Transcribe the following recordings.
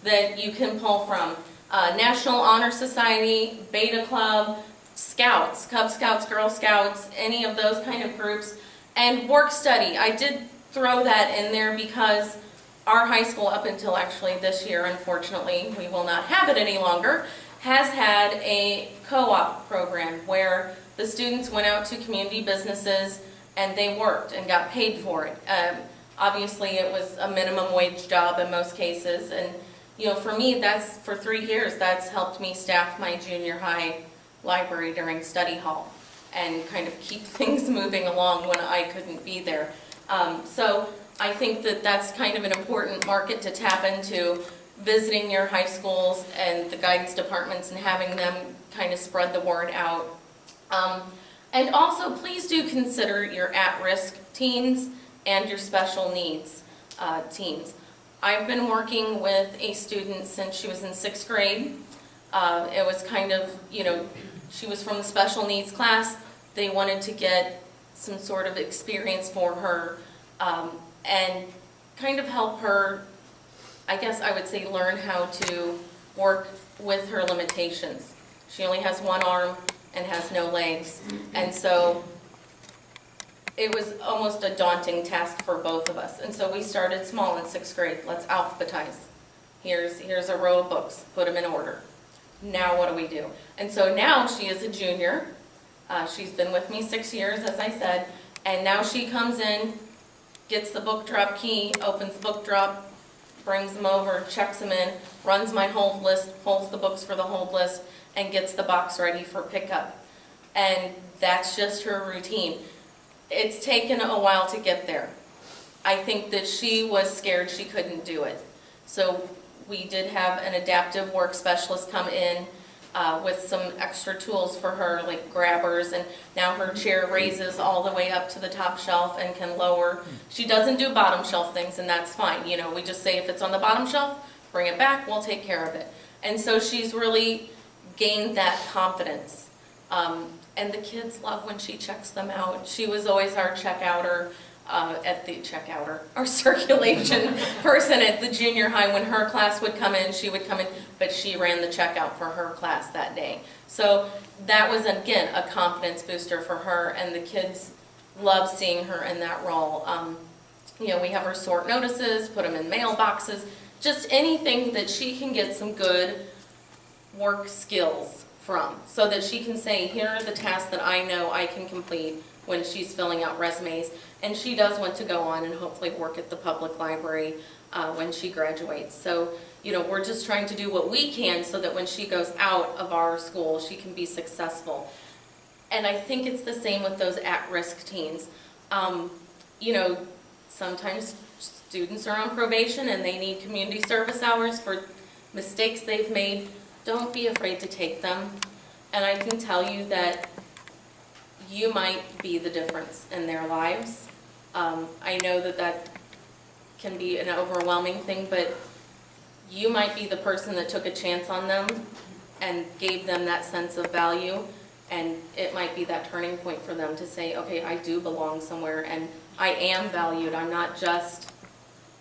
that you can pull from. National Honor Society, Beta Club, Scouts, Cub Scouts, Girl Scouts, any of those kind of groups, and work study. I did throw that in there because our high school, up until actually this year, unfortunately, we will not have it any longer, has had a co-op program where the students went out to community businesses and they worked and got paid for it. Obviously, it was a minimum wage job in most cases, and for me, that's for 3 years, that's helped me staff my junior high library during study hall and kind of keep things moving along when I couldn't be there. So I think that that's kind of an important market to tap into, visiting your high schools and the guidance departments and having them kind of spread the word out. And also, please do consider your at-risk teens and your special needs teens. I've been working with a student since she was in 6th grade. It was kind of, she was from the special needs class. They wanted to get some sort of experience for her and kind of help her, I guess I would say, learn how to work with her limitations. She only has one arm and has no legs, and so it was almost a daunting task for both of us. And so we started small in 6th grade. Let's alphabetize. Here's a row of books. Put them in order. Now what do we do? And so now she is a junior. She's been with me 6 years, as I said, and now she comes in, gets the book drop key, opens the book drop, brings them over, checks them in, runs my hold list, pulls the books for the hold list, and gets the box ready for pickup. And that's just her routine. It's taken a while to get there. I think that she was scared she couldn't do it. So we did have an adaptive work specialist come in with some extra tools for her, like grabbers, and now her chair raises all the way up to the top shelf and can lower. She doesn't do bottom shelf things, and that's fine. We just say if it's on the bottom shelf, bring it back, we'll take care of it. And so she's really gained that confidence. And the kids love when she checks them out. She was always our checkouter our circulation person at the junior high. When her class would come in, she would come in, but she ran the checkout for her class that day. So that was, again, a confidence booster for her, and the kids love seeing her in that role. We have her sort notices, put them in mailboxes, just anything that she can get some good work skills from, so that she can say, here are the tasks that I know I can complete when she's filling out resumes. And she does want to go on and hopefully work at the public library when she graduates. So, we're just trying to do what we can so that when she goes out of our school, she can be successful. And I think it's the same with those at-risk teens. Sometimes students are on probation and they need community service hours for mistakes they've made. Don't be afraid to take them. And I can tell you that you might be the difference in their lives. I know that can be an overwhelming thing, but you might be the person that took a chance on them and gave them that sense of value, and it might be that turning point for them to say, okay, I do belong somewhere, and I am valued. I'm not just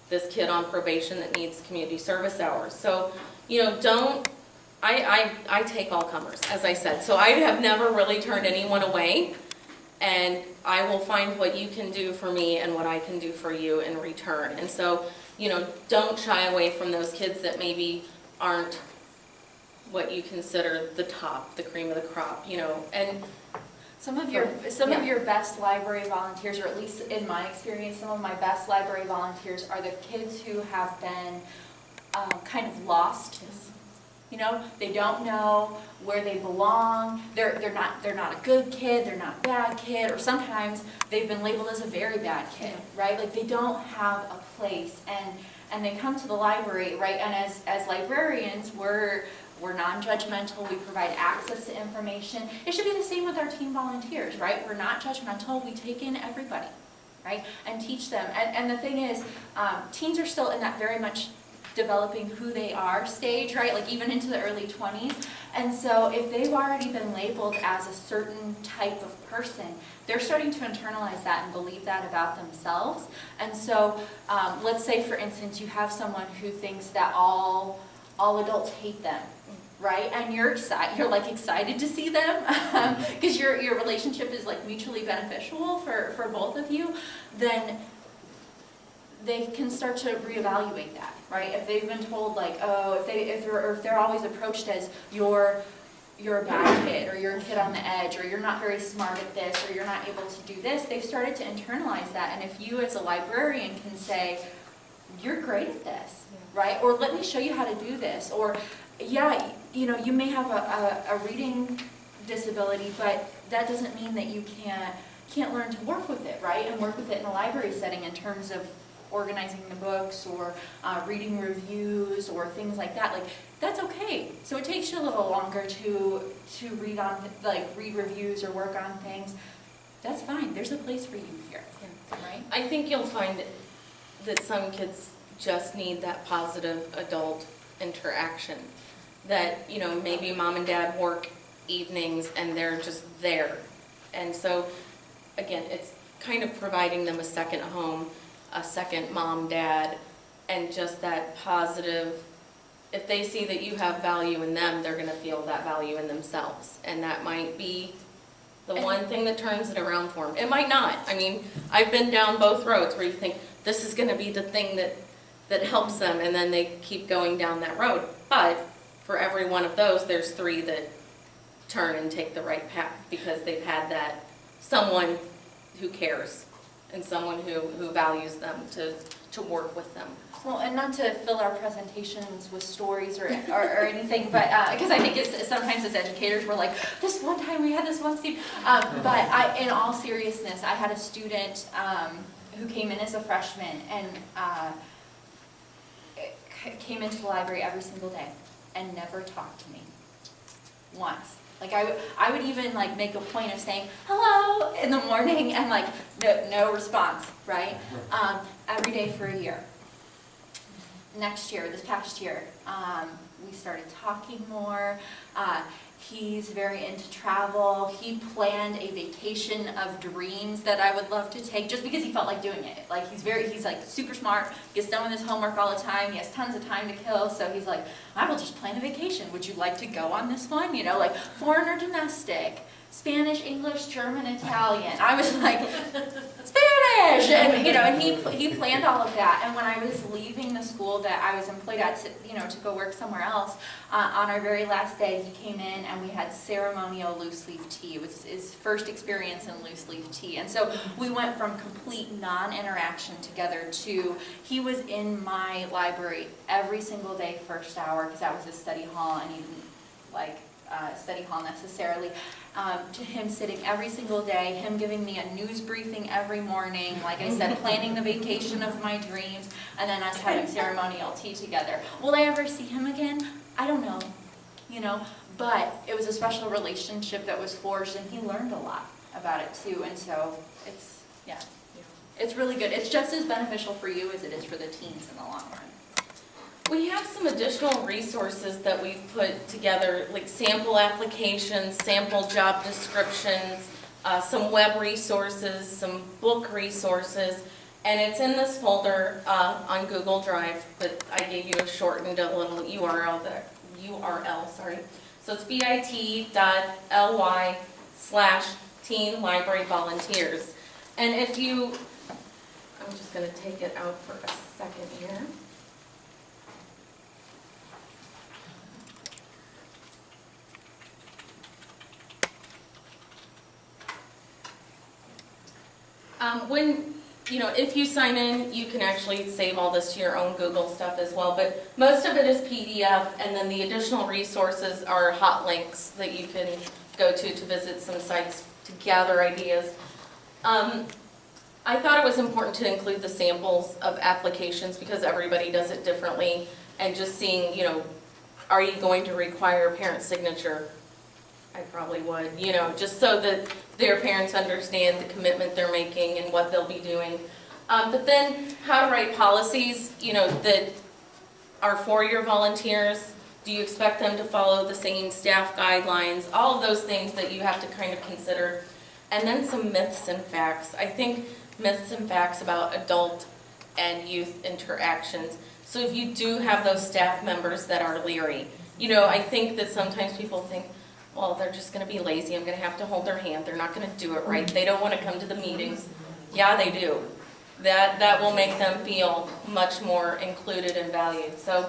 this kid on probation that needs community service hours. So, I take all comers, as I said. So I have never really turned anyone away, and I will find what you can do for me and what I can do for you in return. And so, don't shy away from those kids that maybe aren't what you consider the top, the cream of the crop, and some of your best library volunteers, or at least in my experience, some of my best library volunteers are the kids who have been kind of lost. They don't know where they belong. They're not a good kid. They're not a bad kid. Or sometimes they've been labeled as a very bad kid, right? Like they don't have a place, and they come to the library, right? And as librarians, we're non-judgmental. We provide access to information. It should be the same with our teen volunteers, right? We're not judgmental. We take in everybody, right? And teach them. And the thing is, teens are still in that very much developing who they are stage, right? Like even into the early 20s. And so if they've already been labeled as a certain type of person, they're starting to internalize that and believe that about themselves. And so let's say, for instance, you have someone who thinks that all adults hate them, right? And you're excited to see them because your relationship is like mutually beneficial for both of you. Then they can start to reevaluate that, right? If they've been told like, oh, if they're always approached as you're a bad kid, or you're a kid on the edge, or you're not very smart at this, or you're not able to do this, they've started to internalize that. And if you as a librarian can say, you're great at this, right? Or let me show you how to do this, or yeah, you may have a reading disability, but that doesn't mean that you can't learn to work with it, right? And work with it in a library setting in terms of organizing the books, or reading reviews, or things like that. Like, that's okay. So it takes you a little longer to read reviews or work on things. That's fine. There's a place for you here, right? I think you'll find that some kids just need that positive adult interaction. That, maybe mom and dad work evenings and they're just there. And so, again, it's kind of providing them a second home, a second mom, dad, and just that positive. If they see that you have value in them, they're going to feel that value in themselves. And that might be the one thing that turns it around for them. It might not. I mean, I've been down both roads where you think this is going to be the thing that helps them, and then they keep going down that road. But for every one of those, there's 3 that turn and take the right path because they've had that someone who cares and someone who values them to work with them. Well, and not to fill our presentations with stories or anything, but because I think sometimes as educators we're like, this one time we had this one student. But in all seriousness, I had a student who came in as a freshman and came into the library every single day and never talked to me once. Like I would even like make a point of saying hello in the morning and like no response, right? Every day for a year. This past year, we started talking more. He's very into travel. He planned a vacation of dreams that I would love to take just because he felt like doing it. Like he's like super smart, gets done with his homework all the time, he has tons of time to kill, so he's like, I will just plan a vacation. Would you like to go on this one? Like foreign or domestic, Spanish, English, German, Italian. I was like, Spanish! And, and he planned all of that. And when I was leaving the school that I was employed at to go work somewhere else, on our very last day, he came in and we had ceremonial loose leaf tea. It was his first experience in loose leaf tea. And so we went from complete non-interaction together to, he was in my library every single day, first hour, because that was his study hall, and he didn't like study hall necessarily, to him sitting every single day, him giving me a news briefing every morning, like I said, planning the vacation of my dreams, and then us having ceremonial tea together. Will I ever see him again? I don't know, but it was a special relationship that was forged, and he learned a lot about it too, and so it's really good. It's just as beneficial for you as it is for the teens in the long run. We have some additional resources that we've put together, like sample applications, sample job descriptions, some web resources, some book resources, and it's in this folder on Google Drive, but I gave you a shortened a little URL there. So it's bit.ly/teen library volunteers. And if you, I'm just going to take it out for a second here. If you sign in, you can actually save all this to your own Google stuff as well, but most of it is PDF, and then the additional resources are hot links that you can go to visit some sites to gather ideas. I thought it was important to include the samples of applications because everybody does it differently, and just seeing, are you going to require a parent signature? I probably would, just so that their parents understand the commitment they're making and what they'll be doing. But then how to write policies, that are for your volunteers. Do Do you expect them to follow the same staff guidelines? All of those things that you have to kind of consider. And then some myths and facts. I think myths and facts about adult and youth interactions. So if you do have those staff members that are leery, I think that sometimes people think, well, they're just going to be lazy. I'm going to have to hold their hand. They're not going to do it right. They don't want to come to the meetings. Yeah, they do. That will make them feel much more included and valued. So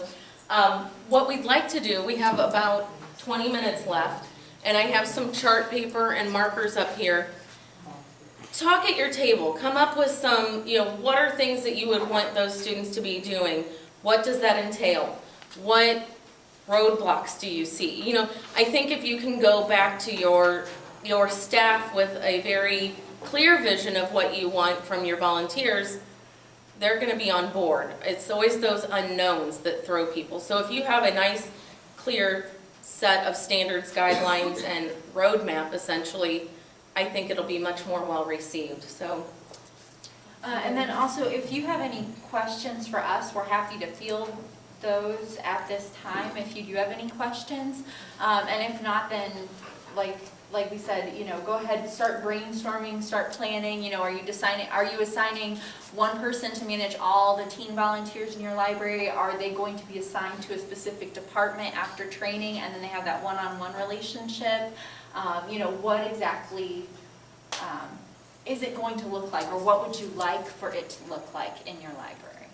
what we'd like to do, we have about 20 minutes left, and I have some chart paper and markers up here. Talk at your table. Come up with some, what are things that you would want those students to be doing? What does that entail? What roadblocks do you see? I think if you can go back to your staff with a very clear vision of what you want from your volunteers, they're going to be on board. It's always those unknowns that throw people. So if you have a nice, clear set of standards, guidelines, and roadmap, essentially, I think it'll be much more well received. So. And then also, if you have any questions for us, we're happy to field those at this time if you do have any questions. And if not, then like we said, go ahead and start brainstorming, start planning. Are you assigning one person to manage all the teen volunteers in your library? Are they going to be assigned to a specific department after training, and then they have that one-on-one relationship? What exactly is it going to look like, or what would you like for it to look like in your library?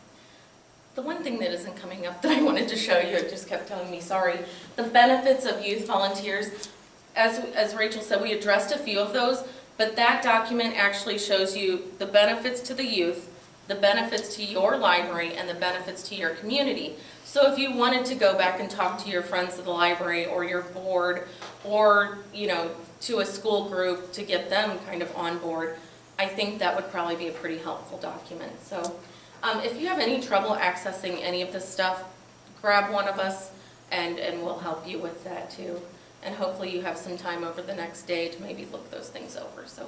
The one thing that isn't coming up that I wanted to show you, it just kept telling me, sorry, the benefits of youth volunteers. As Rachel said, we addressed a few of those, but that document actually shows you the benefits to the youth, the benefits to your library, and the benefits to your community. So if you wanted to go back and talk to your friends at the library or your board or, to a school group to get them kind of on board, I think that would probably be a pretty helpful document. So if you have any trouble accessing any of this stuff, grab one of us and we'll help you with that too. And hopefully you have some time over the next day to maybe look those things over. So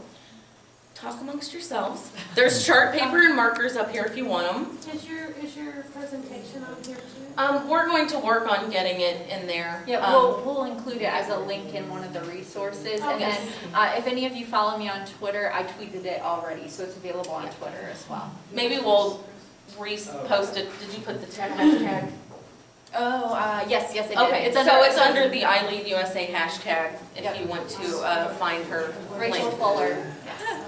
talk amongst yourselves. There's chart paper and markers up here if you want them. Is your presentation on here too? We're going to work on getting it in there. Yeah, we'll include it as a link in one of the resources. Oh, and yes. then if any of you follow me on Twitter, I tweeted it already, so it's available on Twitter as well. Maybe we'll repost it. Did you put the hashtag? Oh, yes, I did. Okay, so it's under the I Lead USA hashtag if you want to find her Rachel link. Fuller. Yes.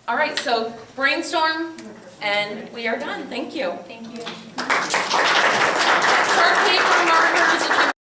All right, so brainstorm, and we are done. Thank you. Thank you. Chart paper markers, if you